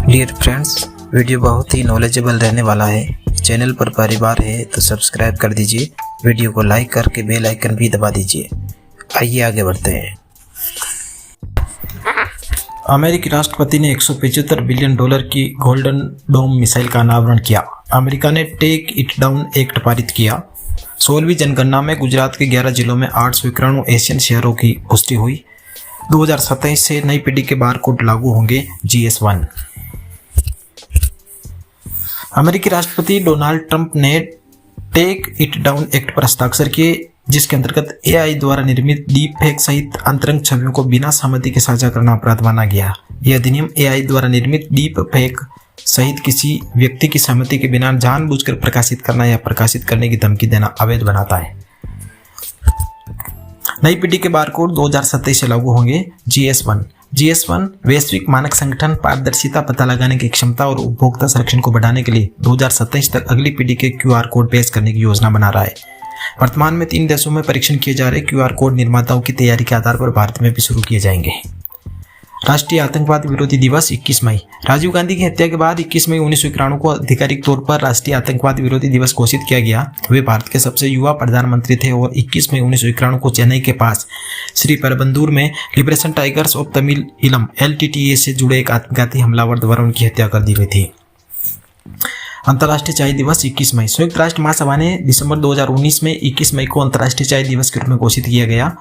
Dear friends, video बहुत ही knowledgeable रहने वाला है। चैनल पर पहली बार है तो सब्सक्राइब कर दीजिए, वीडियो को लाइक करके बेल आइकन भी दबा दीजिए। आइए आगे बढ़ते हैं। अमेरिकी राष्ट्रपति ने $175 बिलियन की गोल्डन डोम मिसाइल का अनावरण किया। अमेरिका ने टेक इट डाउन एक्ट पारित किया। 16वीं जनगणना में गुजरात के 11 जिलों में 891 एशियन शहरों की पुष्टि हुई। 2027 से नई पीढ़ी के बारकोड लागू होंगे GS1। अमेरिकी राष्ट्रपति डोनाल्ड ट्रंप ने टेक इट डाउन एक्ट पर हस्ताक्षर किए, जिसके अंतर्गत AI द्वारा निर्मित डीप फेक सहित अंतरंग छवियों को बिना सहमति के साझा करना अपराध माना गया। यह अधिनियम AI द्वारा निर्मित डीप फेक सहित किसी व्यक्ति की सहमति के बिना जानबूझकर प्रकाशित करना या प्रकाशित करने की धमकी देना अवैध बनाता है। नई पीढ़ी के बारकोड 2027 से लागू होंगे GS1। GS1 वैश्विक मानक संगठन पारदर्शिता, पता लगाने की क्षमता और उपभोक्ता संरक्षण को बढ़ाने के लिए 2027 तक अगली पीढ़ी के QR कोड पेश करने की योजना बना रहा है। वर्तमान में 3 देशों में परीक्षण किए जा रहे QR कोड निर्माताओं की तैयारी के आधार पर भारत में भी शुरू किए जाएंगे। राष्ट्रीय आतंकवाद विरोधी दिवस 21 मई। राजीव गांधी की हत्या के बाद 21 मई 1991 को आधिकारिक तौर पर राष्ट्रीय आतंकवाद विरोधी दिवस घोषित किया गया। वे भारत के सबसे युवा प्रधानमंत्री थे और 21 मई 1991 को चेन्नई के पास श्री परबंदूर में लिबरेशन टाइगर्स ऑफ तमिल इलम LTTA से जुड़े एक आत्मघाती हमलावर द्वारा उनकी हत्या कर दी गई थी। अंतर्राष्ट्रीय चाय दिवस 21 मई। संयुक्त राष्ट्र महासभा ने दिसंबर 2019 में 21 मई को अंतर्राष्ट्रीय चाय दिवस के रूप में घोषित किया गया।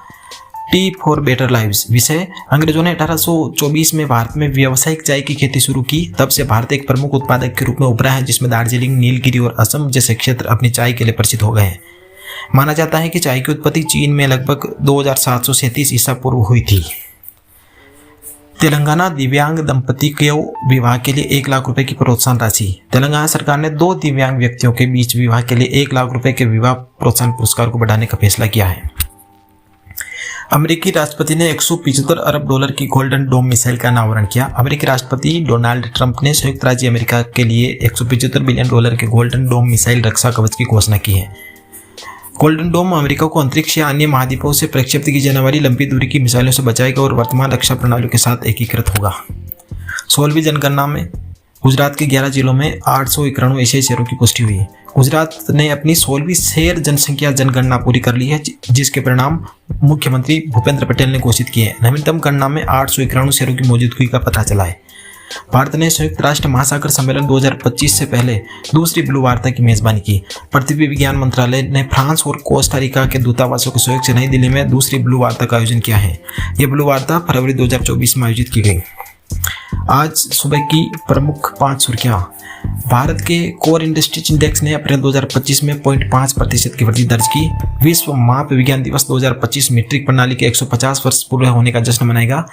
टी फॉर बेटर लाइव्स विषय। अंग्रेजों ने 1824 में भारत में व्यावसायिक चाय की खेती शुरू की। तब से भारत एक प्रमुख उत्पादक के रूप में उभरा है, जिसमें दार्जिलिंग, नीलगिरी और असम जैसे क्षेत्र अपनी चाय के लिए प्रसिद्ध हो गए हैं। माना जाता है कि चाय की उत्पत्ति चीन में लगभग 2737 ईसा पूर्व हुई थी। तेलंगाना दिव्यांग दंपति के विवाह के लिए 1 लाख रुपए की प्रोत्साहन राशि। तेलंगाना सरकार ने 2 दिव्यांग व्यक्तियों के बीच विवाह के लिए 1 लाख रुपए के विवाह प्रोत्साहन पुरस्कार को बढ़ाने का फैसला किया है। अमेरिकी राष्ट्रपति ने $175 अरब की गोल्डन डोम मिसाइल का अनावरण किया। अमेरिकी राष्ट्रपति डोनाल्ड ट्रंप ने संयुक्त राज्य अमेरिका के लिए $175 बिलियन के गोल्डन डोम मिसाइल रक्षा कवच की घोषणा की है। गोल्डन डोम अमेरिका को अंतरिक्ष या अन्य महाद्वीपों से प्रक्षेपित की जाने वाली लंबी दूरी की मिसाइलों से बचाएगा और वर्तमान रक्षा प्रणालियों के साथ एकीकृत होगा। 16वीं जनगणना में गुजरात के 11 जिलों में 891 एशियाई शहरों की पुष्टि हुई है। गुजरात ने अपनी 16वीं शहर जनसंख्या जनगणना पूरी कर ली है, जिसके परिणाम मुख्यमंत्री भूपेंद्र पटेल ने घोषित किए हैं। नवीनतम गणना में 891 शहरों की मौजूदगी का पता चला है। भारत ने संयुक्त राष्ट्र महासागर सम्मेलन 2025 से पहले दूसरी ब्लू वार्ता की मेजबानी की। पृथ्वी विज्ञान मंत्रालय ने फ्रांस और कोस्टा रिका के दूतावासों के सहयोग से नई दिल्ली में दूसरी ब्लू वार्ता का आयोजन किया है। यह ब्लू वार्ता फरवरी 2024 में आयोजित की गई। आज सुबह की प्रमुख 5 सुर्खियां। भारत के कोर इंडस्ट्रीज इंडेक्स ने अप्रैल 2025 में 0.5% की वृद्धि दर्ज की। विश्व माप विज्ञान दिवस 2025 मीट्रिक प्रणाली के 150 वर्ष पूरे होने का जश्न मनाएगा।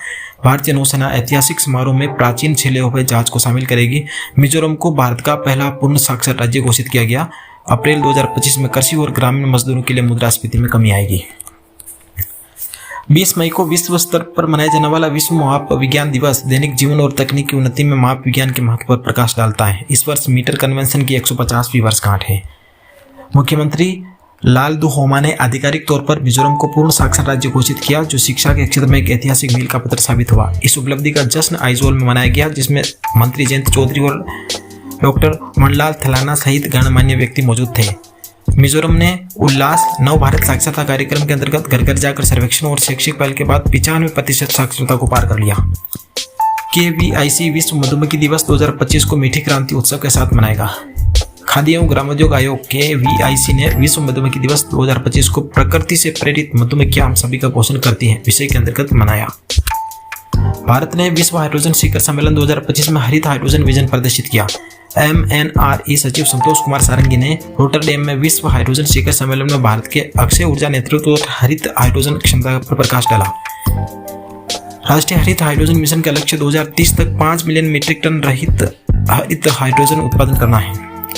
भारतीय नौसेना ऐतिहासिक समारोह में प्राचीन छिले हुए जहाज को शामिल करेगी। मिजोरम को भारत का पहला पूर्ण साक्षर राज्य घोषित किया गया। अप्रैल 2025 में कृषि और ग्रामीण मजदूरों के लिए मुद्रास्फीति में कमी आएगी। 20 मई को विश्व स्तर पर मनाया जाने वाला विश्व माप विज्ञान दिवस दैनिक जीवन और तकनीकी उन्नति में माप विज्ञान के महत्व पर प्रकाश डालता है। इस वर्ष मीटर कन्वेंशन की 150वीं वर्षगांठ है। मुख्यमंत्री लालदुहोमा ने आधिकारिक तौर पर मिजोरम को पूर्ण साक्षर राज्य घोषित किया, जो शिक्षा के क्षेत्र में एक ऐतिहासिक मील का पत्थर साबित हुआ। इस उपलब्धि का जश्न आइजोल में मनाया गया, जिसमें मंत्री जयंत चौधरी और डॉक्टर मनलाल थलाना सहित गणमान्य व्यक्ति मौजूद थे। मिजोरम ने उल्लास नव भारत साक्षरता कार्यक्रम के अंतर्गत घर घर जाकर सर्वेक्षण और शैक्षिक पहल के बाद 95% साक्षरता को पार कर लिया। KVIC विश्व मधुमक्खी दिवस 2025 को मीठी क्रांति उत्सव के साथ मनाएगा। खाद्य एवं ग्रामोद्योग आयोग KVIC ने विश्व मधुमक्खी दिवस 2025 को प्रकृति से प्रेरित मधुमक्खियां हम सभी का पोषण करती हैं विषय के अंतर्गत मनाया। भारत ने विश्व हाइड्रोजन शिखर सम्मेलन 2025 में हरित हाइड्रोजन विजन प्रदर्शित किया। MNRE सचिव संतोष कुमार सारंगी ने रोटरडैम में विश्व हाइड्रोजन शिखर सम्मेलन में भारत के अक्षय ऊर्जा नेतृत्व और हरित हाइड्रोजन क्षमता पर प्रकाश डाला। राष्ट्रीय हरित हाइड्रोजन मिशन का लक्ष्य 2030 तक 5 मिलियन मीट्रिक टन हरित हाइड्रोजन उत्पादन करना है।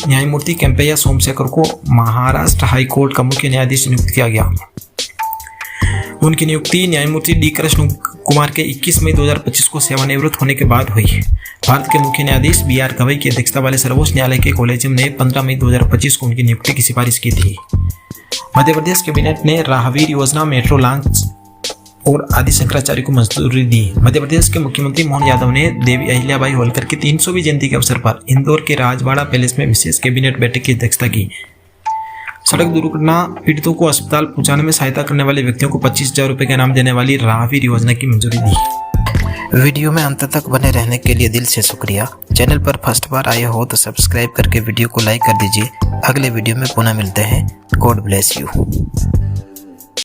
न्यायमूर्ति केम्पैया सोमशेखर को महाराष्ट्र हाई कोर्ट का मुख्य न्यायाधीश नियुक्त किया गया। उनकी नियुक्ति न्यायमूर्ति D कृष्ण कुमार के 21 मई 2025 को सेवानिवृत्त होने के बाद हुई। भारत के मुख्य न्यायाधीश BR गवई की अध्यक्षता वाले सर्वोच्च न्यायालय के कॉलेजियम ने 15 मई 2025 को उनकी नियुक्ति की सिफारिश की थी। मध्य प्रदेश कैबिनेट ने राहवीर योजना मेट्रो लॉन्च और आदि शंकराचार्य को मंजूरी दी। मध्य प्रदेश के मुख्यमंत्री मोहन यादव ने देवी अहिल्याबाई होलकर की 300वीं जयंती के अवसर पर इंदौर के राजवाड़ा पैलेस में विशेष कैबिनेट बैठक की अध्यक्षता की। सड़क दुर्घटना पीड़ितों को अस्पताल पहुंचाने में सहायता करने वाले व्यक्तियों को 25,000 रुपए का इनाम देने वाली राहवीर योजना की मंजूरी दी। वीडियो में अंत तक बने रहने के लिए दिल से शुक्रिया। चैनल पर फर्स्ट बार आए हो तो सब्सक्राइब करके वीडियो को लाइक कर दीजिए। अगले वीडियो में पुनः मिलते हैं। God bless you.